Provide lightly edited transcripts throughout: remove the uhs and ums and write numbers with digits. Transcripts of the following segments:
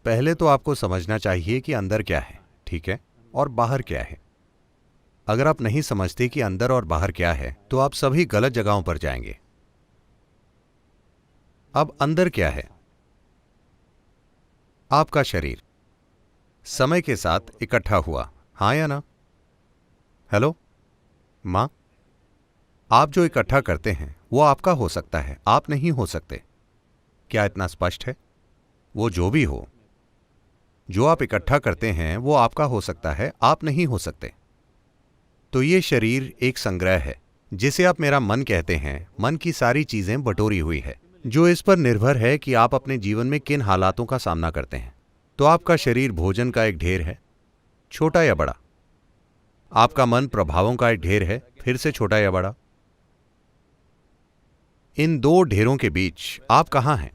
पहले तो आपको समझना चाहिए कि अंदर क्या है, ठीक है, और बाहर क्या है। अगर आप नहीं समझते कि अंदर और बाहर क्या है तो आप सभी गलत जगहों पर जाएंगे। अब अंदर क्या है? आपका शरीर समय के साथ इकट्ठा हुआ, हाँ या ना? हेलो मां, आप जो इकट्ठा करते हैं वो आपका हो सकता है, आप नहीं हो सकते। क्या इतना स्पष्ट है? वो जो भी हो, जो आप इकट्ठा करते हैं वो आपका हो सकता है, आप नहीं हो सकते। तो ये शरीर एक संग्रह है जिसे आप मेरा मन कहते हैं। मन की सारी चीजें बटोरी हुई है जो इस पर निर्भर है कि आप अपने जीवन में किन हालातों का सामना करते हैं। तो आपका शरीर भोजन का एक ढेर है, छोटा या बड़ा। आपका मन प्रभावों का एक ढेर है, फिर से छोटा या बड़ा। इन दो ढेरों के बीच आप कहां हैं?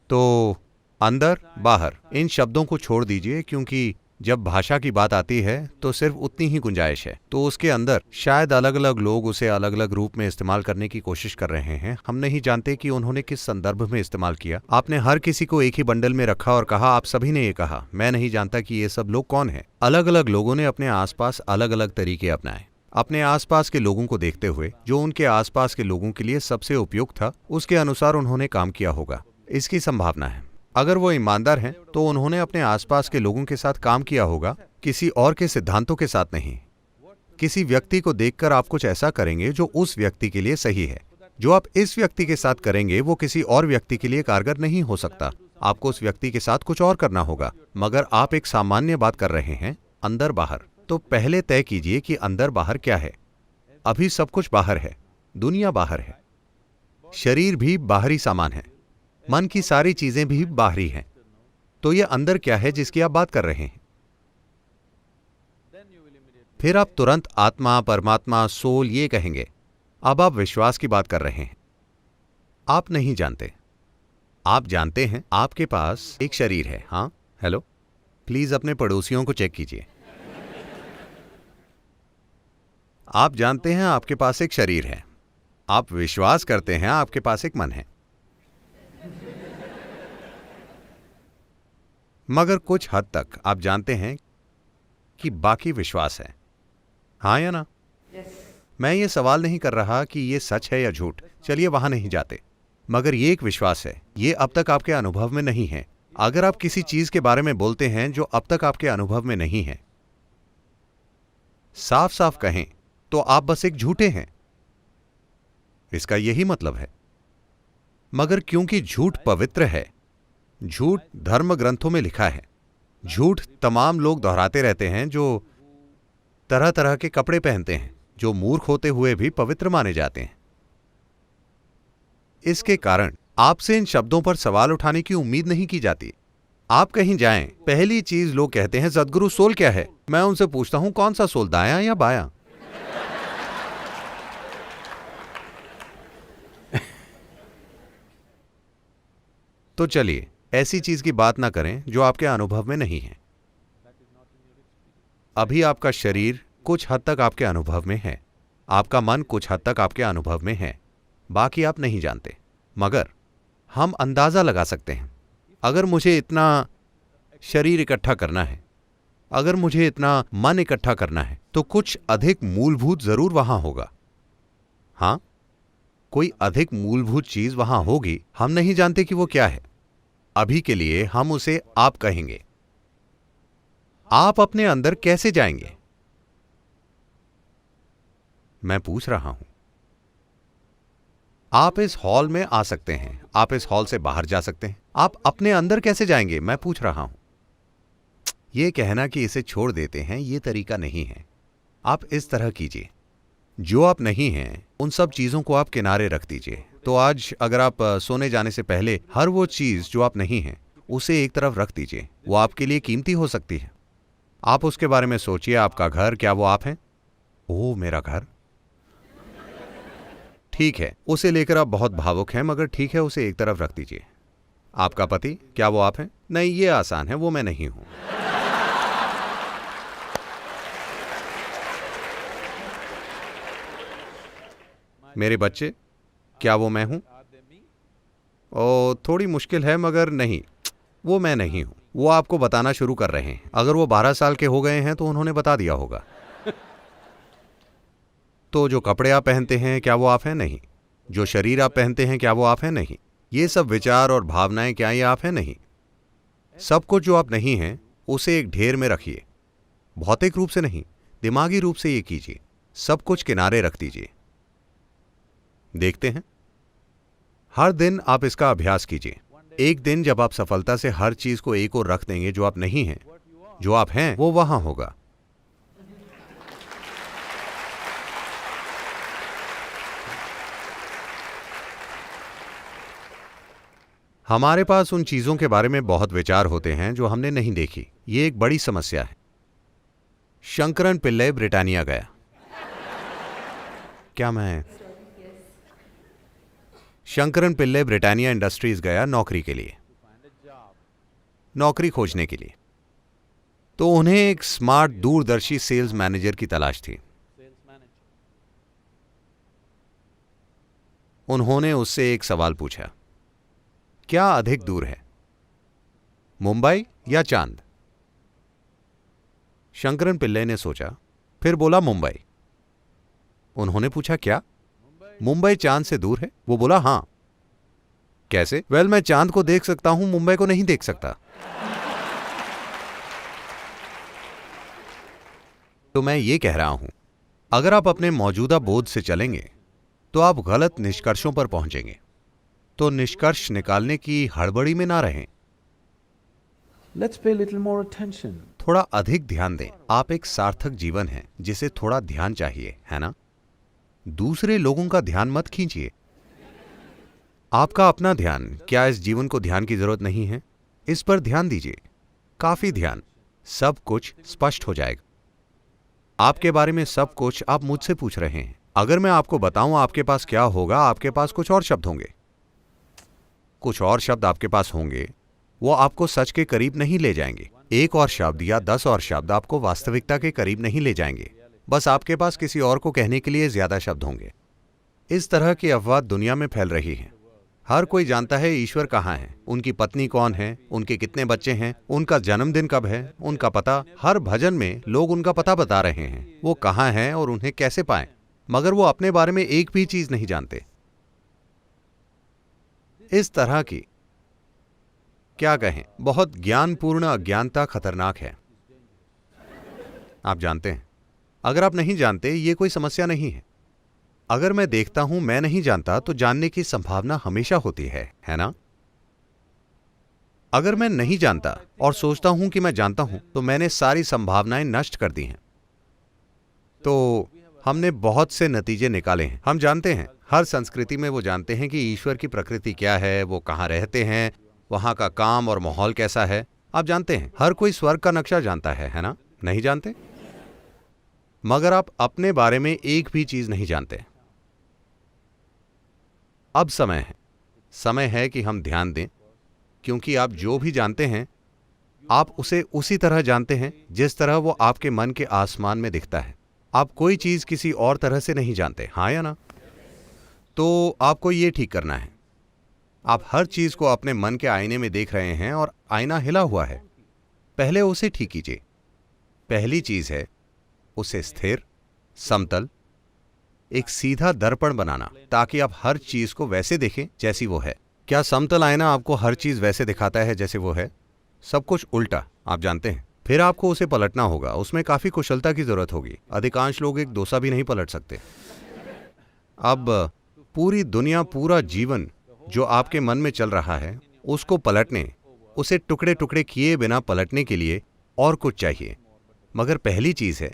तो अंदर बाहर इन शब्दों को छोड़ दीजिए, क्योंकि जब भाषा की बात आती है तो सिर्फ उतनी ही गुंजाइश है। तो उसके अंदर शायद अलग अलग लोग उसे अलग अलग रूप में इस्तेमाल करने की कोशिश कर रहे हैं। हम नहीं जानते कि उन्होंने किस संदर्भ में इस्तेमाल किया। आपने हर किसी को एक ही बंडल में रखा और कहा, आप सभी ने ये कहा। मैं नहीं जानता कि ये सब लोग कौन हैं। अलग अलग लोगों ने अपने आसपास अलग अलग तरीके अपनाए। अपने आसपास के लोगों को देखते हुए जो उनके आसपास के लोगों के लिए सबसे उपयुक्त था उसके अनुसार उन्होंने काम किया होगा। इसकी संभावना है। अगर वो ईमानदार हैं तो उन्होंने अपने आसपास के लोगों के साथ काम किया होगा, किसी और के सिद्धांतों के साथ नहीं। किसी व्यक्ति को देखकर आप कुछ ऐसा करेंगे जो उस व्यक्ति के लिए सही है। जो आप इस व्यक्ति के साथ करेंगे वो किसी और व्यक्ति के लिए कारगर नहीं हो सकता। आपको उस व्यक्ति के साथ कुछ और करना होगा। मगर आप एक सामान्य बात कर रहे हैं, अंदर बाहर। तो पहले तय कीजिए कि अंदर बाहर क्या है। अभी सब कुछ बाहर है, दुनिया बाहर है, शरीर भी बाहरी सामान है, मन की सारी चीजें भी बाहरी हैं। तो यह अंदर क्या है जिसकी आप बात कर रहे हैं? फिर आप तुरंत आत्मा, परमात्मा, सोल ये कहेंगे। अब आप विश्वास की बात कर रहे हैं। आप नहीं जानते। आप जानते हैं आपके पास एक शरीर है। हाँ, हेलो, प्लीज अपने पड़ोसियों को चेक कीजिए। आप जानते हैं आपके पास एक शरीर है। आप विश्वास करते हैं आपके पास एक मन है। मगर कुछ हद तक आप जानते हैं कि बाकी विश्वास है, हाँ या ना? मैं ये सवाल नहीं कर रहा कि ये सच है या झूठ, चलिए वहां नहीं जाते। मगर ये एक विश्वास है, ये अब तक आपके अनुभव में नहीं है। अगर आप किसी चीज के बारे में बोलते हैं जो अब तक आपके अनुभव में नहीं है, साफ साफ कहें तो आप बस एक झूठे हैं। इसका यही मतलब है। मगर क्योंकि झूठ पवित्र है, झूठ धर्म ग्रंथों में लिखा है, झूठ तमाम लोग दोहराते रहते हैं जो तरह तरह के कपड़े पहनते हैं, जो मूर्ख होते हुए भी पवित्र माने जाते हैं। इसके कारण आपसे इन शब्दों पर सवाल उठाने की उम्मीद नहीं की जाती। आप कहीं जाएं, पहली चीज लोग कहते हैं, सद्गुरु सोल क्या है? मैं उनसे पूछता हूं, कौन सा सोल, दायां या बायां? तो चलिए ऐसी चीज की बात ना करें जो आपके अनुभव में नहीं है। अभी आपका शरीर कुछ हद तक आपके अनुभव में है, आपका मन कुछ हद तक आपके अनुभव में है, बाकी आप नहीं जानते। मगर हम अंदाजा लगा सकते हैं। अगर मुझे इतना शरीर इकट्ठा करना है, अगर मुझे इतना मन इकट्ठा करना है, तो कुछ अधिक मूलभूत जरूर वहां होगा। हां, कोई अधिक मूलभूत चीज वहां होगी, हम नहीं जानते कि वो क्या है। अभी के लिए हम उसे आप कहेंगे। आप अपने अंदर कैसे जाएंगे? मैं पूछ रहा हूं। आप इस हॉल में आ सकते हैं, आप इस हॉल से बाहर जा सकते हैं। आप अपने अंदर कैसे जाएंगे? मैं पूछ रहा हूं। यह कहना कि इसे छोड़ देते हैं, यह तरीका नहीं है। आप इस तरह कीजिए, जो आप नहीं हैं उन सब चीजों को आप किनारे रख दीजिए। तो आज अगर आप सोने जाने से पहले हर वो चीज जो आप नहीं हैं उसे एक तरफ रख दीजिए। वो आपके लिए कीमती हो सकती है। आप उसके बारे में सोचिए। आपका घर, क्या वो आप हैं? ओह, मेरा घर, ठीक है, उसे लेकर आप बहुत भावुक हैं, मगर ठीक है, उसे एक तरफ रख दीजिए। आपका पति, क्या वो आप हैं? नहीं, ये आसान है, वो मैं नहीं हूं। मेरे बच्चे, क्या वो मैं हूं? ओ थोड़ी मुश्किल है, मगर नहीं, वो मैं नहीं हूं। वो आपको बताना शुरू कर रहे हैं। अगर वो 12 साल के हो गए हैं तो उन्होंने बता दिया होगा। तो जो कपड़े आप पहनते हैं, क्या वो आप हैं? नहीं। जो शरीर आप पहनते हैं, क्या वो आप हैं? नहीं। ये सब विचार और भावनाएं, क्या ये आप हैं? नहीं। सब कुछ जो आप नहीं हैं उसे एक ढेर में रखिए। भौतिक रूप से नहीं, दिमागी रूप से ये कीजिए। सब कुछ किनारे रख दीजिए। देखते हैं, हर दिन आप इसका अभ्यास कीजिए। एक दिन जब आप सफलता से हर चीज को एक ओर रख देंगे, जो आप नहीं हैं, जो आप हैं वो वहां होगा। हमारे पास उन चीजों के बारे में बहुत विचार होते हैं जो हमने नहीं देखी। ये एक बड़ी समस्या है। शंकरन पिल्लई ब्रिटानिया गया। क्या मैं शंकरन पिल्लई ब्रिटानिया इंडस्ट्रीज गया नौकरी के लिए, नौकरी खोजने के लिए। तो उन्हें एक स्मार्ट दूरदर्शी सेल्स मैनेजर की तलाश थी। उन्होंने उससे एक सवाल पूछा, क्या अधिक दूर है, मुंबई या चांद? शंकरन पिल्लई ने सोचा, फिर बोला मुंबई। उन्होंने पूछा, क्या मुंबई चांद से दूर है? वो बोला, हां। कैसे? वेल, मैं चांद को देख सकता हूं, मुंबई को नहीं देख सकता। तो मैं ये कह रहा हूं, अगर आप अपने मौजूदा बोध से चलेंगे तो आप गलत निष्कर्षों पर पहुंचेंगे। तो निष्कर्ष निकालने की हड़बड़ी में ना रहें। Let's pay a little more attention. थोड़ा अधिक ध्यान दें। आप एक सार्थक जीवन है जिसे थोड़ा ध्यान चाहिए, है ना? दूसरे लोगों का ध्यान मत खींचिए। आपका अपना ध्यान, क्या इस जीवन को ध्यान की जरूरत नहीं है? इस पर ध्यान दीजिए, काफी ध्यान। सब कुछ स्पष्ट हो जाएगा। आपके बारे में सब कुछ आप मुझसे पूछ रहे हैं। अगर मैं आपको बताऊं आपके पास क्या होगा, आपके पास कुछ और शब्द होंगे। कुछ और शब्द आपके पास होंगे, वो आपको सच के करीब नहीं ले जाएंगे। एक और शब्द या 10 और शब्द आपको वास्तविकता के करीब नहीं ले जाएंगे। बस आपके पास किसी और को कहने के लिए ज्यादा शब्द होंगे। इस तरह की अफवाह दुनिया में फैल रही है। हर कोई जानता है ईश्वर कहाँ है, उनकी पत्नी कौन है, उनके कितने बच्चे हैं, उनका जन्मदिन कब है, उनका पता। हर भजन में लोग उनका पता बता रहे हैं, वो कहाँ हैं और उन्हें कैसे पाएं, मगर वो अपने बारे में एक भी चीज नहीं जानते। इस तरह की, क्या कहें, बहुत ज्ञानपूर्ण अज्ञानता खतरनाक है। आप जानते हैं, अगर आप नहीं जानते, ये कोई समस्या नहीं है। अगर मैं देखता हूं मैं नहीं जानता, तो जानने की संभावना हमेशा होती है ना? अगर मैं नहीं जानता और सोचता हूं कि मैं जानता हूं, तो मैंने सारी संभावनाएं नष्ट कर दी हैं। तो हमने बहुत से नतीजे निकाले हैं। हम जानते हैं, हर संस्कृति में वो जानते हैं कि ईश्वर की प्रकृति क्या है, वो कहां रहते हैं, वहां का काम और माहौल कैसा है। आप जानते हैं, हर कोई स्वर्ग का नक्शा जानता है ना? नहीं जानते? मगर आप अपने बारे में एक भी चीज नहीं जानते। अब समय है कि हम ध्यान दें, क्योंकि आप जो भी जानते हैं, आप उसे उसी तरह जानते हैं जिस तरह वो आपके मन के आसमान में दिखता है। आप कोई चीज किसी और तरह से नहीं जानते, हाँ या ना? तो आपको ये ठीक करना है। आप हर चीज को अपने मन के आईने में देख रहे हैं और आईना हिला हुआ है। पहले उसे ठीक कीजिए। पहली चीज है उसे स्थिर, समतल, एक सीधा दर्पण बनाना, ताकि आप हर चीज को वैसे देखें जैसी वो है। क्या समतल आईना आपको हर चीज वैसे दिखाता है जैसे वो है? सब कुछ उल्टा, आप जानते हैं। फिर आपको उसे पलटना होगा। उसमें काफी कुशलता की जरूरत होगी। अधिकांश लोग एक डोसा भी नहीं पलट सकते। अब पूरी दुनिया, पूरा जीवन जो आपके मन में चल रहा है, उसको पलटने, उसे टुकड़े टुकड़े किए बिना पलटने के लिए और कुछ चाहिए। मगर पहली चीज है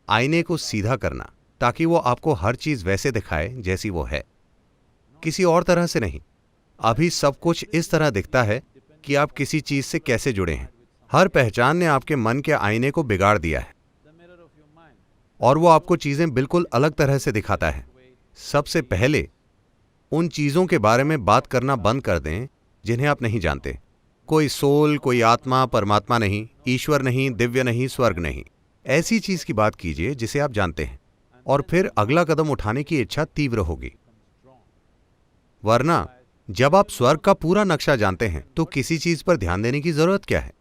आईने को सीधा करना, ताकि वो आपको हर चीज वैसे दिखाए जैसी वो है, किसी और तरह से नहीं। अभी सब कुछ इस तरह दिखता है कि आप किसी चीज से कैसे जुड़े हैं। हर पहचान ने आपके मन के आईने को बिगाड़ दिया है और वो आपको चीजें बिल्कुल अलग तरह से दिखाता है। सबसे पहले उन चीजों के बारे में बात करना बंद कर दें जिन्हें आप नहीं जानते। कोई सोल, कोई आत्मा, परमात्मा नहीं, ईश्वर नहीं, दिव्य नहीं, स्वर्ग नहीं। ऐसी चीज की बात कीजिए जिसे आप जानते हैं, और फिर अगला कदम उठाने की इच्छा तीव्र होगी। वरना जब आप स्वर्ग का पूरा नक्शा जानते हैं तो किसी चीज पर ध्यान देने की जरूरत क्या है?